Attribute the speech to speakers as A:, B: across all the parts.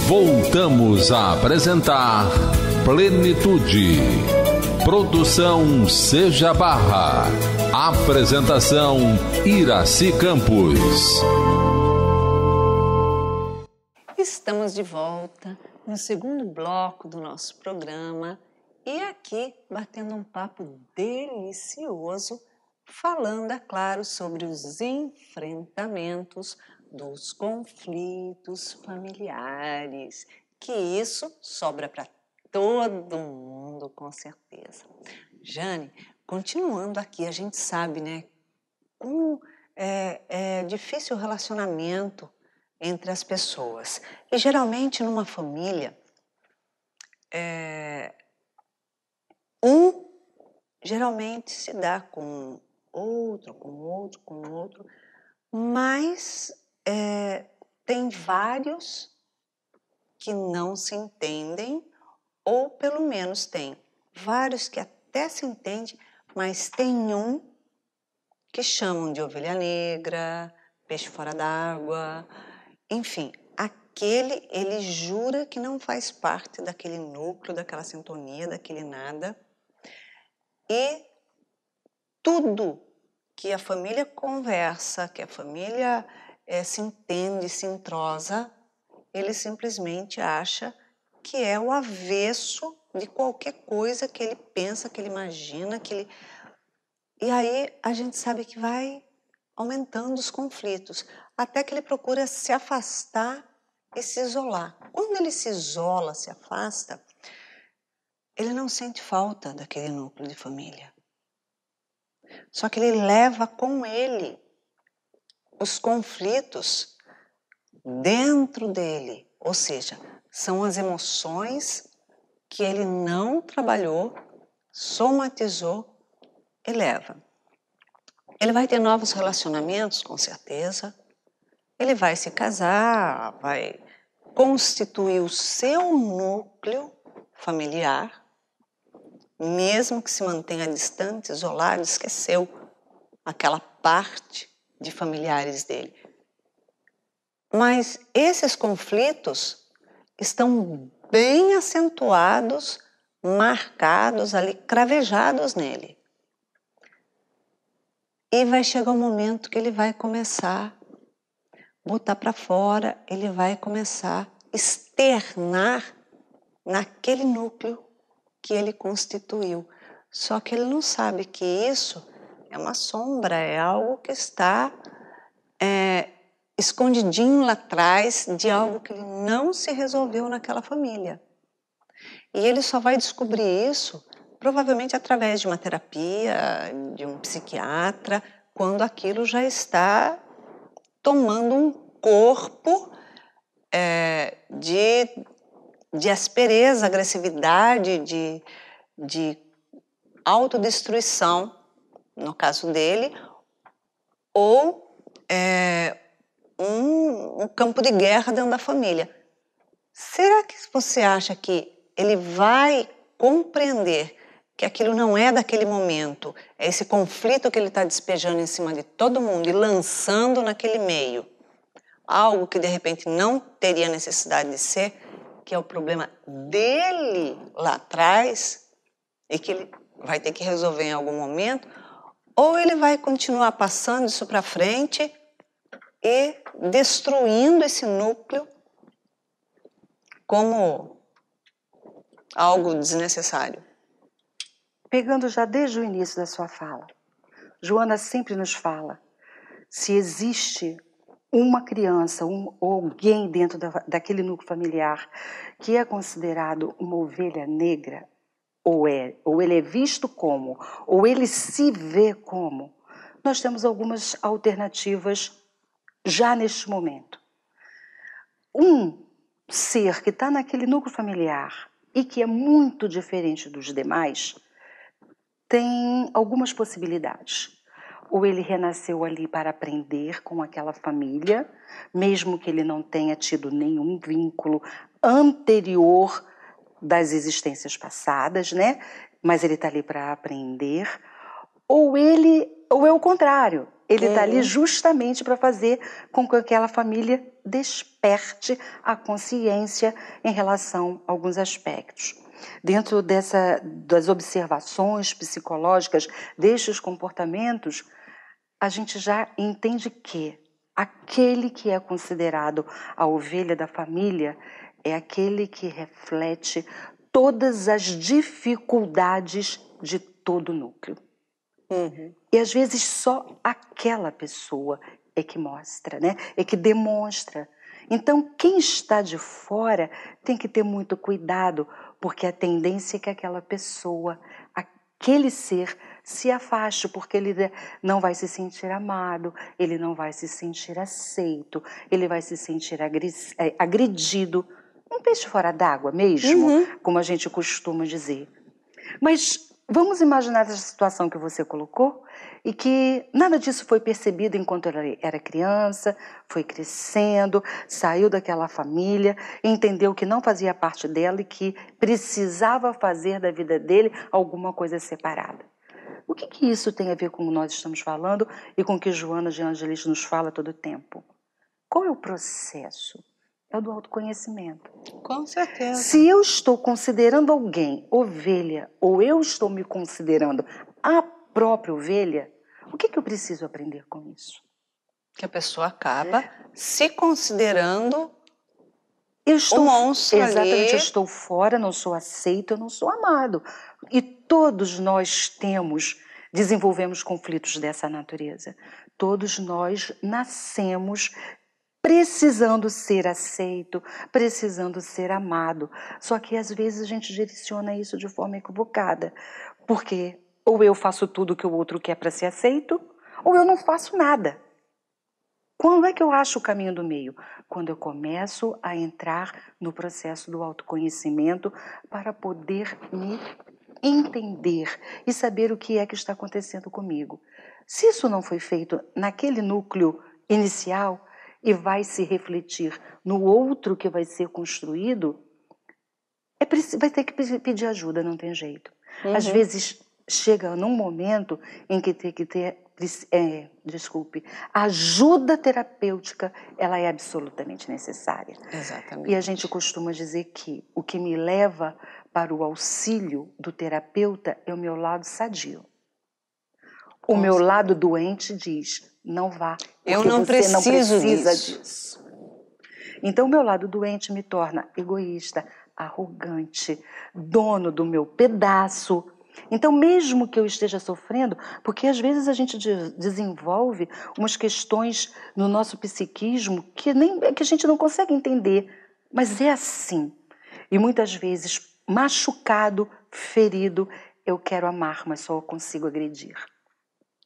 A: Voltamos a apresentar Plenitude. Produção Seja Barra. Apresentação Iraci Campos.
B: Estamos de volta no segundo bloco do nosso programa e aqui batendo um papo delicioso, falando, é claro, sobre os enfrentamentos dos conflitos familiares, que isso sobra para todo mundo, com certeza. Jane, continuando aqui, a gente sabe, né, como é difícil o relacionamento entre as pessoas. E geralmente numa família, geralmente se dá com outro, mas tem vários que não se entendem, ou pelo menos tem vários que até se entendem, mas tem um que chamam de ovelha negra, peixe fora d'água, enfim, ele jura que não faz parte daquele núcleo, daquela sintonia, daquele nada, e tudo que a família conversa, que a família se entende, se entrosa, ele simplesmente acha que é o avesso de qualquer coisa que ele pensa, que ele imagina, E aí a gente sabe que vai aumentando os conflitos, até que ele procura se afastar e se isolar. Quando ele se isola, se afasta, ele não sente falta daquele núcleo de família. Só que ele leva com ele os conflitos dentro dele, ou seja, são as emoções que ele não trabalhou, somatizou e leva. Ele vai ter novos relacionamentos, com certeza. Ele vai se casar, vai constituir o seu núcleo familiar, mesmo que se mantenha distante, isolado, esqueceu aquela parte de familiares dele. Mas esses conflitos estão bem acentuados, marcados ali, cravejados nele. E vai chegar um momento que ele vai começar a botar para fora, ele vai começar a externar naquele núcleo que ele constituiu. Só que ele não sabe que isso é uma sombra, é algo que está escondidinho lá atrás de algo que ele não se resolveu naquela família. E ele só vai descobrir isso provavelmente através de uma terapia, de um psiquiatra, quando aquilo já está tomando um corpo de aspereza, agressividade, de autodestruição, no caso dele, ou um campo de guerra dentro da família. Será que você acha que ele vai compreender que aquilo não é daquele momento, é esse conflito que ele está despejando em cima de todo mundo e lançando naquele meio? Algo que de repente não teria necessidade de ser, que é o problema dele lá atrás e que ele vai ter que resolver em algum momento, ou ele vai continuar passando isso para frente e destruindo esse núcleo como algo desnecessário.
C: Pegando já desde o início da sua fala, Joana sempre nos fala, se existe uma criança, ou alguém dentro daquele núcleo familiar que é considerado uma ovelha negra, ou ele é visto como, ou ele se vê como, nós temos algumas alternativas já neste momento. Um ser que está naquele núcleo familiar e que é muito diferente dos demais, tem algumas possibilidades. Ou ele renasceu ali para aprender com aquela família, mesmo que ele não tenha tido nenhum vínculo anterior das existências passadas, né? Mas ele está ali para aprender. Ou é o contrário. Ele está ali justamente para fazer com que aquela família desperte a consciência em relação a alguns aspectos. Dentro das observações psicológicas destes comportamentos, a gente já entende que aquele que é considerado a ovelha da família é aquele que reflete todas as dificuldades de todo o núcleo. E às vezes só aquela pessoa é que mostra, né? É que demonstra. Então quem está de fora tem que ter muito cuidado, porque a tendência é que aquela pessoa, aquele ser, se afaste, porque ele não vai se sentir amado, ele não vai se sentir aceito, ele vai se sentir agredido. Um peixe fora d'água mesmo, como a gente costuma dizer. Mas vamos imaginar essa situação que você colocou e que nada disso foi percebido enquanto ele era criança, foi crescendo, saiu daquela família, entendeu que não fazia parte dela e que precisava fazer da vida dele alguma coisa separada. O que isso tem a ver com o que nós estamos falando e com o que Joana de Ângelis nos fala todo o tempo? Qual é o processo? É o do autoconhecimento.
B: Com certeza.
C: Se eu estou considerando alguém ovelha, ou eu estou me considerando a própria ovelha, o que eu preciso aprender com isso?
B: Que a pessoa acaba se considerando
C: um
B: monstro.
C: Exatamente,
B: ali.
C: Eu estou fora, não sou aceito, eu não sou amado. E todos nós desenvolvemos conflitos dessa natureza. Todos nós nascemos precisando ser aceito, precisando ser amado. Só que às vezes a gente direciona isso de forma equivocada. Porque ou eu faço tudo que o outro quer para ser aceito, ou eu não faço nada. Quando é que eu acho o caminho do meio? Quando eu começo a entrar no processo do autoconhecimento para poder me entender e saber o que é que está acontecendo comigo. Se isso não foi feito naquele núcleo inicial, e vai se refletir no outro que vai ser construído, vai ter que pedir ajuda, não tem jeito. Às vezes chega num momento em que tem que ter, ajuda terapêutica, ela é absolutamente necessária.
B: Exatamente.
C: E a gente costuma dizer que o que me leva para o auxílio do terapeuta é o meu lado sadio. O meu lado doente diz, não vá,
B: eu não preciso
C: disso. Então, o meu lado doente me torna egoísta, arrogante, dono do meu pedaço. Então, mesmo que eu esteja sofrendo, porque às vezes a gente desenvolve umas questões no nosso psiquismo que a gente não consegue entender, mas é assim. E muitas vezes, machucado, ferido, eu quero amar, mas só consigo agredir.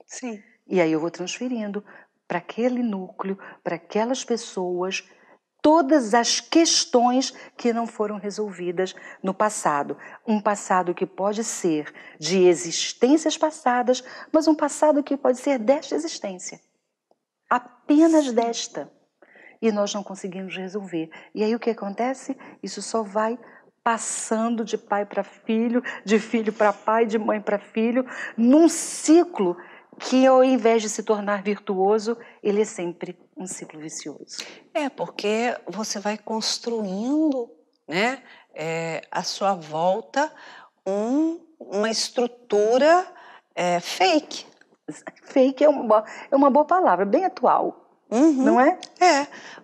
B: Sim.
C: E aí eu vou transferindo para aquele núcleo, para aquelas pessoas, todas as questões que não foram resolvidas no passado. Um passado que pode ser de existências passadas, mas um passado que pode ser desta existência. Apenas desta. E nós não conseguimos resolver. E aí o que acontece? Isso só vai passando de pai para filho, de filho para pai, de mãe para filho, num ciclo que ao invés de se tornar virtuoso, ele é sempre um ciclo vicioso.
B: Porque você vai construindo, né, à sua volta uma estrutura fake.
C: Fake é uma boa palavra, bem atual, não é?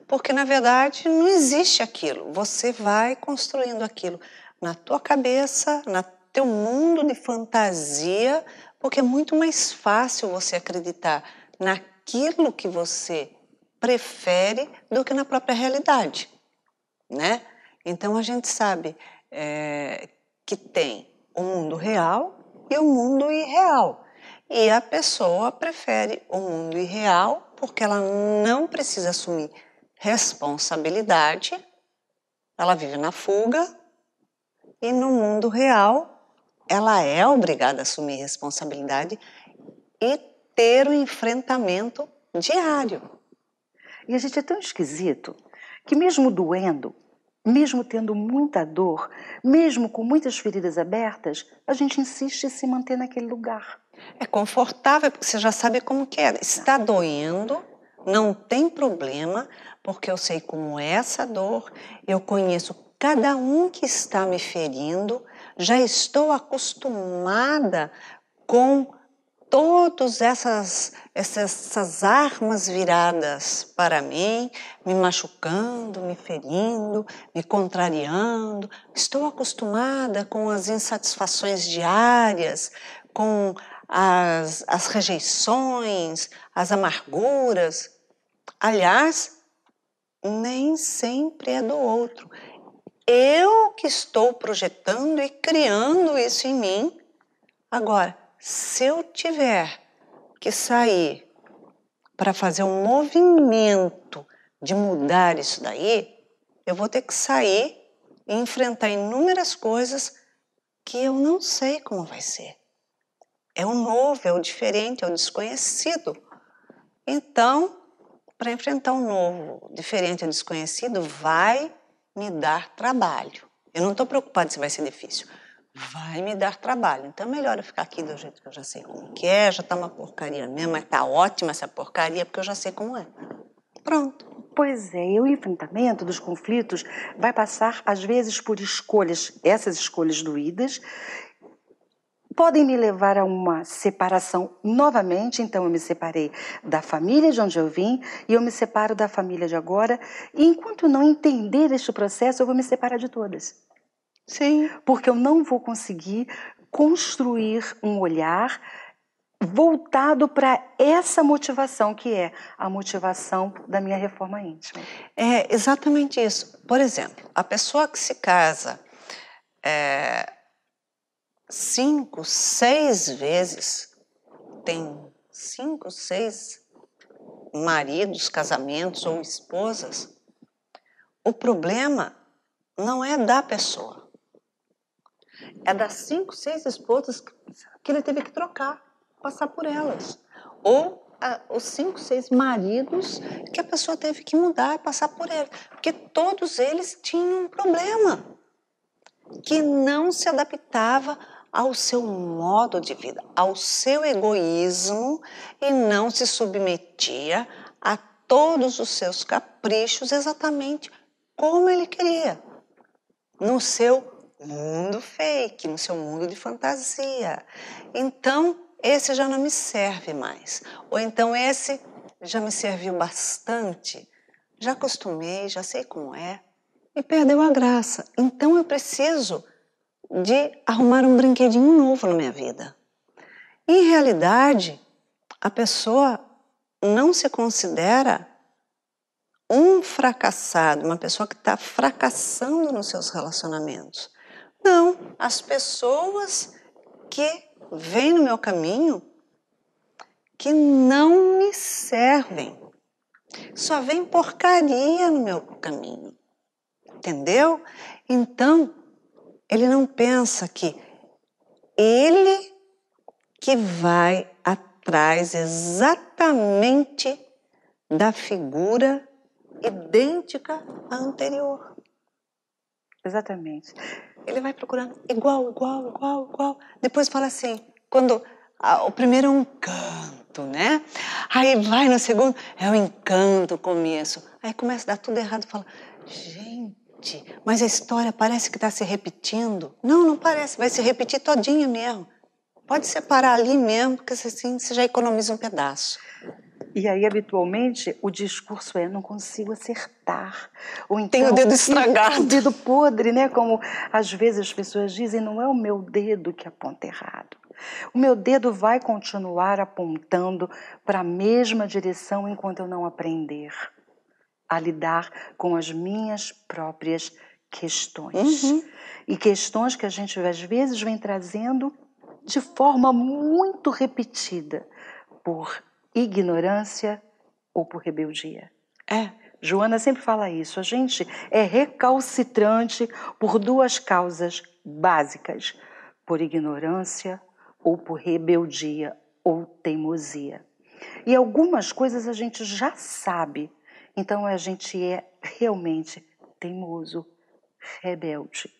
B: Porque na verdade não existe aquilo. Você vai construindo aquilo na tua cabeça, no teu mundo de fantasia, porque é muito mais fácil você acreditar naquilo que você prefere do que na própria realidade, né? Então a gente sabe que tem o mundo real e o mundo irreal. E a pessoa prefere o mundo irreal porque ela não precisa assumir responsabilidade, ela vive na fuga, e no mundo real ela é obrigada a assumir responsabilidade e ter um enfrentamento diário.
C: E a gente é tão esquisito que mesmo doendo, mesmo tendo muita dor, mesmo com muitas feridas abertas, a gente insiste em se manter naquele lugar.
B: É confortável, porque você já sabe como que é. Está doendo, não tem problema, porque eu sei como é essa dor, eu conheço cada um que está me ferindo, já estou acostumada com todas essas armas viradas para mim, me machucando, me ferindo, me contrariando. Estou acostumada com as insatisfações diárias, com as rejeições, as amarguras. Aliás, nem sempre é do outro. Eu que estou projetando e criando isso em mim. Agora, se eu tiver que sair para fazer um movimento de mudar isso daí, eu vou ter que sair e enfrentar inúmeras coisas que eu não sei como vai ser. É o novo, é o diferente, é o desconhecido. Então, para enfrentar o novo, diferente e desconhecido, vai me dar trabalho. Eu não estou preocupada se vai ser difícil. Vai me dar trabalho. Então é melhor eu ficar aqui do jeito que eu já sei como que é, já tá uma porcaria mesmo, mas tá ótima essa porcaria, porque eu já sei como é. Pronto.
C: Pois é, e o enfrentamento dos conflitos vai passar, às vezes, por escolhas, essas escolhas doídas, podem me levar a uma separação novamente. Então eu me separei da família de onde eu vim e eu me separo da família de agora. E enquanto não entender este processo, eu vou me separar de todas.
B: Sim.
C: Porque eu não vou conseguir construir um olhar voltado para essa motivação, que é a motivação da minha reforma íntima.
B: É exatamente isso. Por exemplo, a pessoa que se casa 5, 6 vezes, tem 5, 6 maridos, casamentos ou esposas, o problema não é da pessoa. É das 5, 6 esposas que ele teve que trocar, passar por elas. Ou os 5, 6 maridos que a pessoa teve que mudar e passar por eles. Porque todos eles tinham um problema que não se adaptava ao seu modo de vida, ao seu egoísmo, e não se submetia a todos os seus caprichos exatamente como ele queria, no seu mundo fake, no seu mundo de fantasia. Então, esse já não me serve mais. Ou então esse já me serviu bastante, já acostumei, já sei como é, e perdeu a graça. Então eu preciso de arrumar um brinquedinho novo na minha vida. Em realidade, a pessoa não se considera um fracassado, uma pessoa que está fracassando nos seus relacionamentos. Não, as pessoas que vêm no meu caminho que não me servem. Só vem porcaria no meu caminho. Entendeu? Então, ele não pensa que ele que vai atrás exatamente da figura idêntica à anterior.
C: Exatamente.
B: Ele vai procurando igual. Depois fala assim, quando o primeiro é um canto, né? Aí vai no segundo, é o encanto, o começo. Aí começa a dar tudo errado, fala, gente, mas a história parece que está se repetindo. Não, não parece, vai se repetir todinha mesmo. Pode separar ali mesmo, porque assim você já economiza um pedaço.
C: E aí, habitualmente, o discurso é, não consigo acertar. Ou então,
B: tem o dedo estragado.
C: O dedo podre, né? Como às vezes as pessoas dizem, não é o meu dedo que aponta errado. O meu dedo vai continuar apontando para a mesma direção enquanto eu não aprender a lidar com as minhas próprias questões. E questões que a gente às vezes vem trazendo de forma muito repetida, por ignorância ou por rebeldia. Joana sempre fala isso, a gente é recalcitrante por 2 causas básicas, por ignorância ou por rebeldia ou teimosia. E algumas coisas a gente já sabe, então a gente é realmente teimoso, rebelde.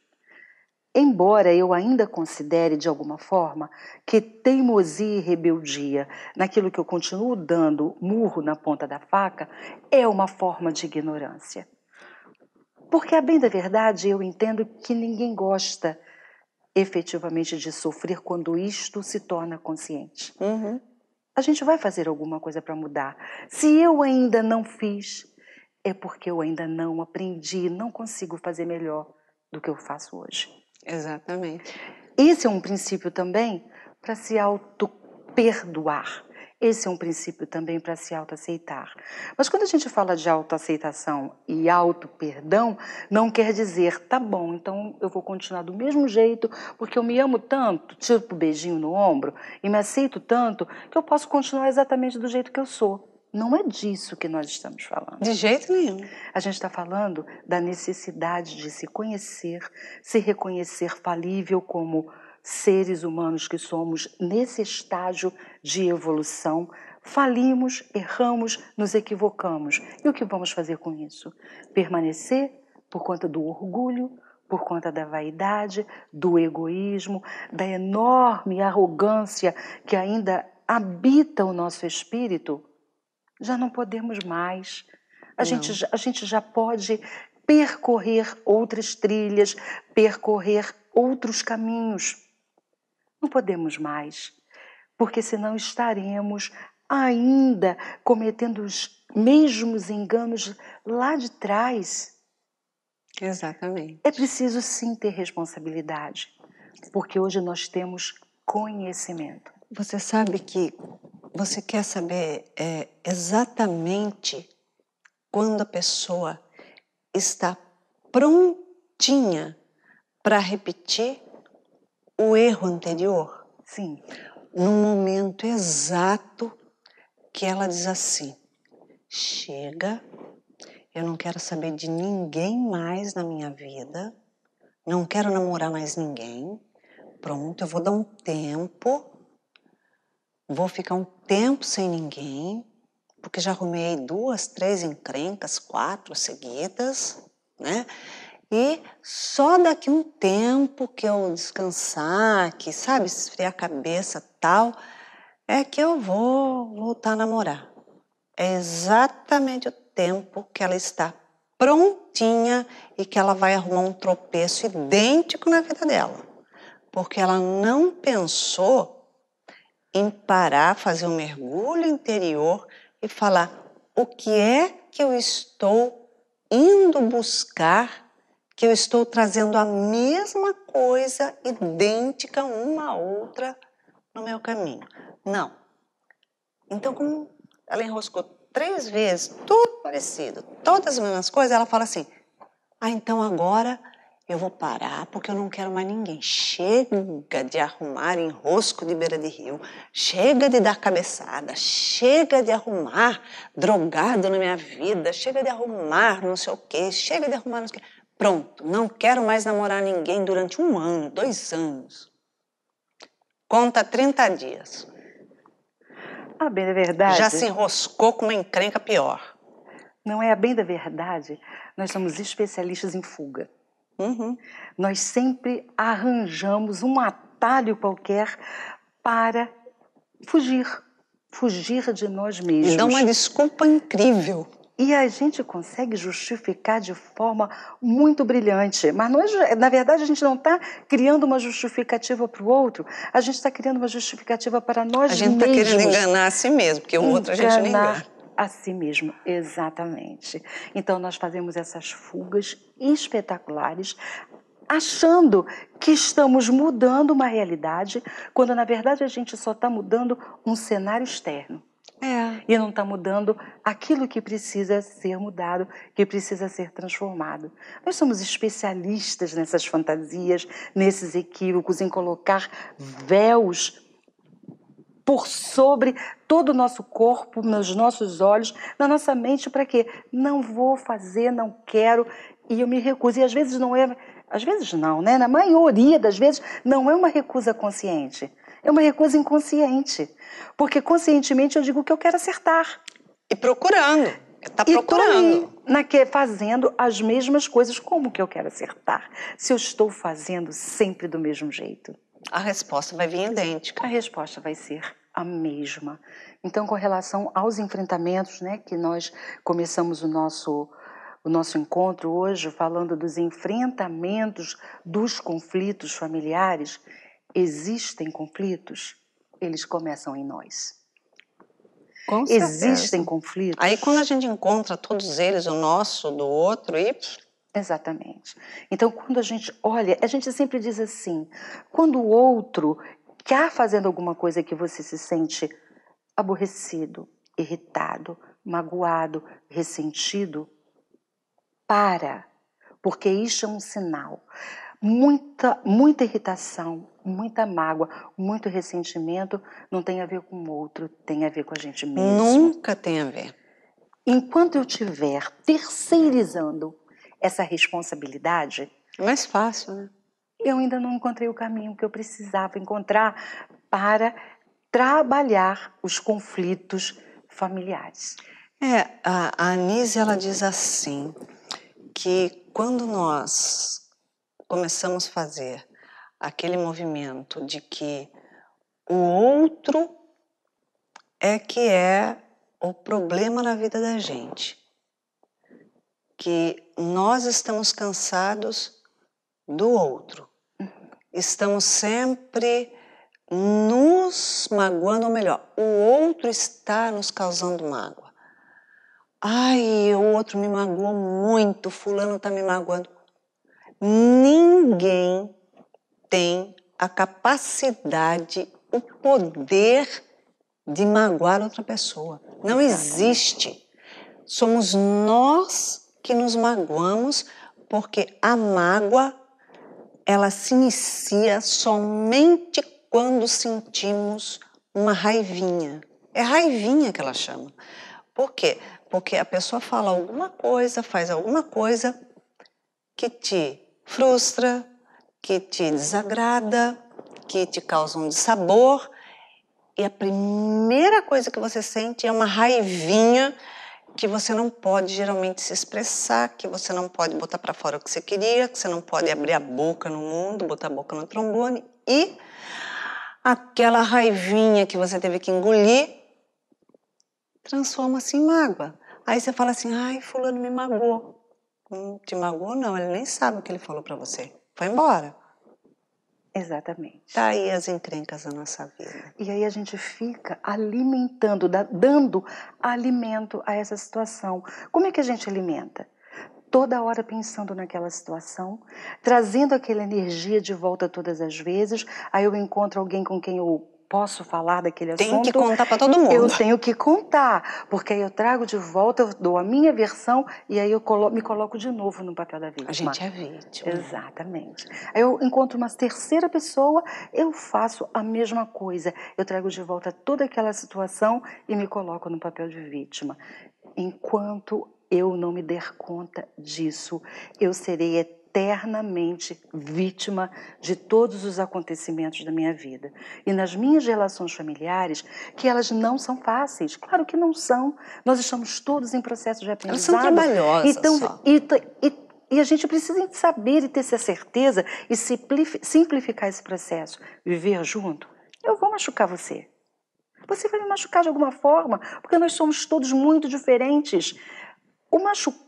C: Embora eu ainda considere, de alguma forma, que teimosia e rebeldia, naquilo que eu continuo dando murro na ponta da faca, é uma forma de ignorância. Porque, a bem da verdade, eu entendo que ninguém gosta efetivamente de sofrer quando isto se torna consciente.
B: Uhum.
C: A gente vai fazer alguma coisa para mudar. Se eu ainda não fiz, é porque eu ainda não aprendi, não consigo fazer melhor do que eu faço hoje.
B: Exatamente.
C: Esse é um princípio também para se auto-perdoar. Esse é um princípio também para se auto-aceitar. Mas quando a gente fala de autoaceitação e auto-perdão, não quer dizer, tá bom, então eu vou continuar do mesmo jeito, porque eu me amo tanto, tiro o beijinho no ombro e me aceito tanto, que eu posso continuar exatamente do jeito que eu sou. Não é disso que nós estamos falando.
B: De jeito nenhum.
C: A gente está falando da necessidade de se conhecer, se reconhecer falível como seres humanos que somos nesse estágio de evolução. Falimos, erramos, nos equivocamos. E o que vamos fazer com isso? Permanecer por conta do orgulho, por conta da vaidade, do egoísmo, da enorme arrogância que ainda habita o nosso espírito? Já não podemos mais. A gente já pode percorrer outras trilhas, percorrer outros caminhos. Não podemos mais, porque senão estaremos ainda cometendo os mesmos enganos lá de trás.
B: Exatamente.
C: É preciso sim ter responsabilidade, porque hoje nós temos conhecimento.
B: Você sabe que você quer saber exatamente quando a pessoa está prontinha para repetir o erro anterior?
C: Sim.
B: No momento exato que ela diz assim: chega, eu não quero saber de ninguém mais na minha vida, não quero namorar mais ninguém, pronto, eu vou dar um tempo, vou ficar um tempo sem ninguém, porque já arrumei 2, 3 encrencas, 4 seguidas, né? E só daqui um tempo que eu descansar, que, sabe, esfriar a cabeça e tal, é que eu vou voltar a namorar. É exatamente o tempo que ela está prontinha e que ela vai arrumar um tropeço idêntico na vida dela. Porque ela não pensou em parar, fazer um mergulho interior e falar: o que é que eu estou indo buscar, que eu estou trazendo a mesma coisa, idêntica uma a outra no meu caminho? Não. Então, como ela enroscou 3 vezes, tudo parecido, todas as mesmas coisas, ela fala assim: ah, então agora eu vou parar porque eu não quero mais ninguém. Chega de arrumar enrosco de beira de rio, chega de dar cabeçada, chega de arrumar drogado na minha vida, chega de arrumar não sei o quê, chega de arrumar não sei o quê. Pronto, não quero mais namorar ninguém durante 1 ano, 2 anos. Conta 30 dias.
C: A bem da verdade...
B: Já se enroscou com uma encrenca pior.
C: Não é a bem da verdade? Nós somos especialistas em fuga.
B: Uhum.
C: Nós sempre arranjamos um atalho qualquer para fugir de nós mesmos.
B: E dá uma desculpa incrível.
C: E a gente consegue justificar de forma muito brilhante. Mas nós, na verdade, a gente não está criando uma justificativa para o outro, a gente está criando uma justificativa para nós mesmos.
B: A gente está querendo enganar a si mesmo, porque o outro a gente não engana.
C: A si mesmo, exatamente. Então, nós fazemos essas fugas espetaculares, achando que estamos mudando uma realidade, quando, na verdade, a gente só está mudando um cenário externo. E não está mudando aquilo que precisa ser mudado, que precisa ser transformado. Nós somos especialistas nessas fantasias, nesses equívocos, em colocar véus por sobre todo o nosso corpo, nos nossos olhos, na nossa mente, para quê? Não vou fazer, não quero, e eu me recuso. E às vezes não é, às vezes não, né? Na maioria das vezes não é uma recusa consciente, é uma recusa inconsciente. Porque conscientemente eu digo que eu quero acertar.
B: E procurando. Está procurando.
C: Fazendo as mesmas coisas. Como que eu quero acertar? Se eu estou fazendo sempre do mesmo jeito.
B: A resposta vai vir idêntica.
C: A resposta vai ser a mesma. Então, com relação aos enfrentamentos, né, que nós começamos o nosso encontro hoje falando dos enfrentamentos dos conflitos familiares, existem conflitos, eles começam em nós.
B: Com certeza.
C: Existem conflitos.
B: Aí quando a gente encontra todos eles, o nosso, do outro, e...
C: Exatamente. Então, quando a gente olha, a gente sempre diz assim, quando o outro está fazendo alguma coisa que você se sente aborrecido, irritado, magoado, ressentido, porque isso é um sinal. Muita irritação, muita mágoa, muito ressentimento não tem a ver com o outro, tem a ver com a gente mesmo.
B: Nunca tem a ver.
C: Enquanto eu estiver terceirizando essa responsabilidade...
B: É mais fácil, né?
C: Eu ainda não encontrei o caminho que eu precisava encontrar para trabalhar os conflitos familiares.
B: A Anísia, ela diz assim, que quando nós começamos a fazer aquele movimento de que o outro é o problema na vida da gente, que nós estamos cansados do outro, estamos sempre nos magoando, ou melhor, o outro está nos causando mágoa. Ai, o outro me magoou muito, fulano está me magoando. Ninguém tem a capacidade, o poder de magoar outra pessoa. Não existe. Somos nós que nos magoamos, porque a mágoa, ela se inicia somente quando sentimos uma raivinha. É raivinha que ela chama. Por quê? Porque a pessoa fala alguma coisa, faz alguma coisa que te frustra, que te desagrada, que te causa um dissabor, e a primeira coisa que você sente é uma raivinha que você não pode geralmente se expressar, que você não pode botar para fora o que você queria, que você não pode abrir a boca no mundo, botar a boca no trombone, e aquela raivinha que você teve que engolir transforma-se em mágoa. Aí você fala assim, ai, fulano me magoou. Não te magoou não, ele nem sabe o que ele falou para você. Foi embora.
C: Exatamente.
B: Tá aí as encrencas da nossa vida.
C: E aí a gente fica alimentando, dando alimento a essa situação. Como é que a gente alimenta? Toda hora pensando naquela situação, trazendo aquela energia de volta todas as vezes. Aí eu encontro alguém com quem eu posso falar daquele assunto.
B: Tem que contar para todo mundo.
C: Eu tenho que contar, porque aí eu trago de volta, eu dou a minha versão e aí eu me coloco de novo no papel da vítima.
B: A gente é vítima.
C: Exatamente. Aí eu encontro uma terceira pessoa, eu faço a mesma coisa. Eu trago de volta toda aquela situação e me coloco no papel de vítima. Enquanto eu não me der conta disso, eu serei eternamente vítima de todos os acontecimentos da minha vida. E nas minhas relações familiares, que elas não são fáceis. Claro que não são. Nós estamos todos em processo de aprendizado.
B: Elas são trabalhosas
C: então,
B: só.
C: E a gente precisa saber e ter essa certeza e simplificar esse processo. Viver junto. Eu vou machucar você. Você vai me machucar de alguma forma, porque nós somos todos muito diferentes. O machucar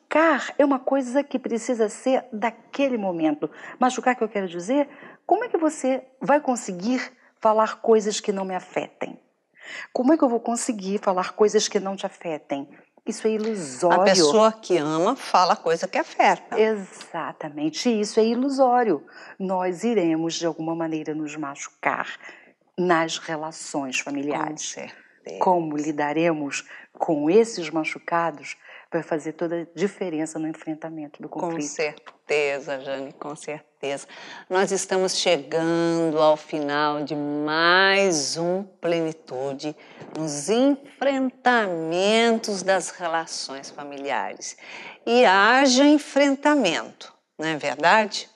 C: é uma coisa que precisa ser daquele momento. Machucar, que eu quero dizer, como é que você vai conseguir falar coisas que não me afetem? Como é que eu vou conseguir falar coisas que não te afetem? Isso é ilusório.
B: A pessoa que ama fala coisa que afeta.
C: Exatamente, isso é ilusório. Nós iremos, de alguma maneira, nos machucar nas relações familiares.
B: Com certeza.
C: Como lidaremos com esses machucados vai fazer toda a diferença no enfrentamento do conflito.
B: Com certeza, Jane, com certeza. Nós estamos chegando ao final de mais um Plenitude nos enfrentamentos das relações familiares. E haja enfrentamento, não é verdade?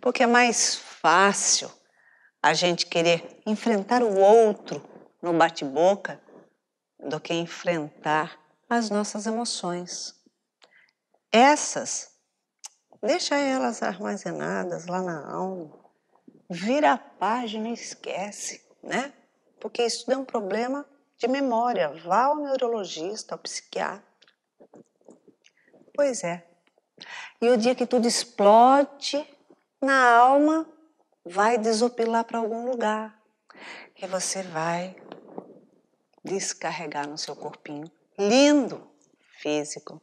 B: Porque é mais fácil a gente querer enfrentar o outro no bate-boca do que enfrentar as nossas emoções. Essas, deixa elas armazenadas lá na alma, vira a página e esquece, né? Porque isso é um problema de memória. Vá ao neurologista, ao psiquiatra. Pois é. E o dia que tudo explode na alma, vai desopilar para algum lugar. E você vai descarregar no seu corpinho lindo, físico,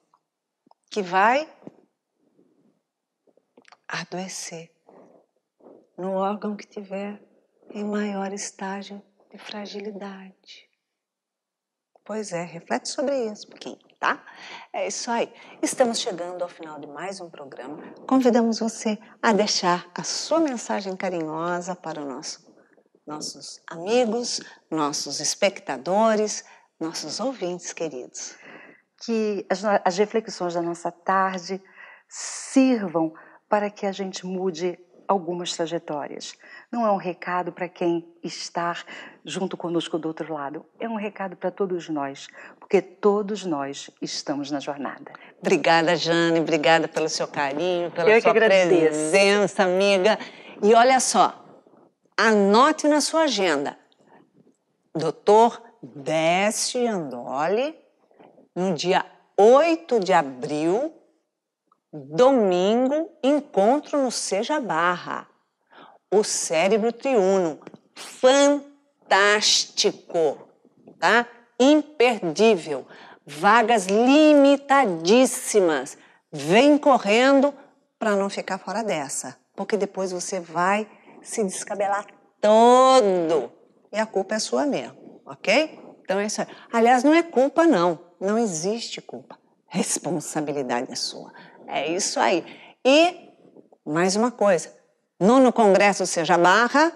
B: que vai adoecer no órgão que tiver em maior estágio de fragilidade. Pois é, reflete sobre isso um pouquinho, tá? É isso aí. Estamos chegando ao final de mais um programa. Convidamos você a deixar a sua mensagem carinhosa para nossos amigos, nossos espectadores, nossos ouvintes queridos.
C: Que as reflexões da nossa tarde sirvam para que a gente mude algumas trajetórias. Não é um recado para quem está junto conosco do outro lado. É um recado para todos nós, porque todos nós estamos na jornada.
B: Obrigada, Jane. Obrigada pelo seu carinho, pela sua presença, amiga. E olha só, anote na sua agenda. Dr. Décio Iandoli, no dia 8 de abril, domingo, encontro no Seja Barra. O Cérebro Triuno. Fantástico, tá? Imperdível. Vagas limitadíssimas. Vem correndo para não ficar fora dessa, porque depois você vai se descabelar todo e a culpa é sua mesmo, ok? Então é isso aí. Aliás, não é culpa não. Não existe culpa. Responsabilidade é sua. É isso aí. E, mais uma coisa, 9º Congresso Seja Barra,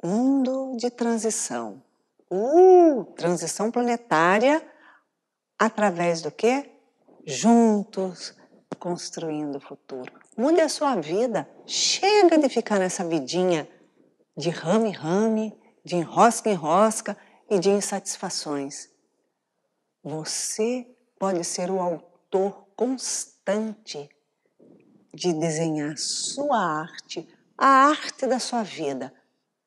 B: mundo de transição. Transição planetária, através do quê? Juntos, construindo o futuro. Mude a sua vida. Chega de ficar nessa vidinha de rame-rame, de enrosca em rosca e de insatisfações. Você pode ser o autor constante de desenhar sua arte, a arte da sua vida,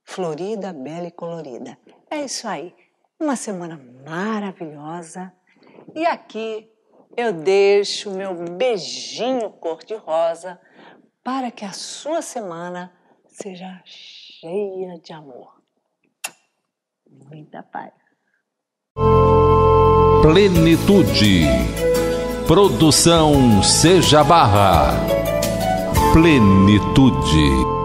B: florida, bela e colorida. É isso aí, uma semana maravilhosa. E aqui eu deixo meu beijinho cor-de-rosa para que a sua semana seja cheia de amor. Muita paz.
A: Plenitude. Produção Seja Barra. Plenitude.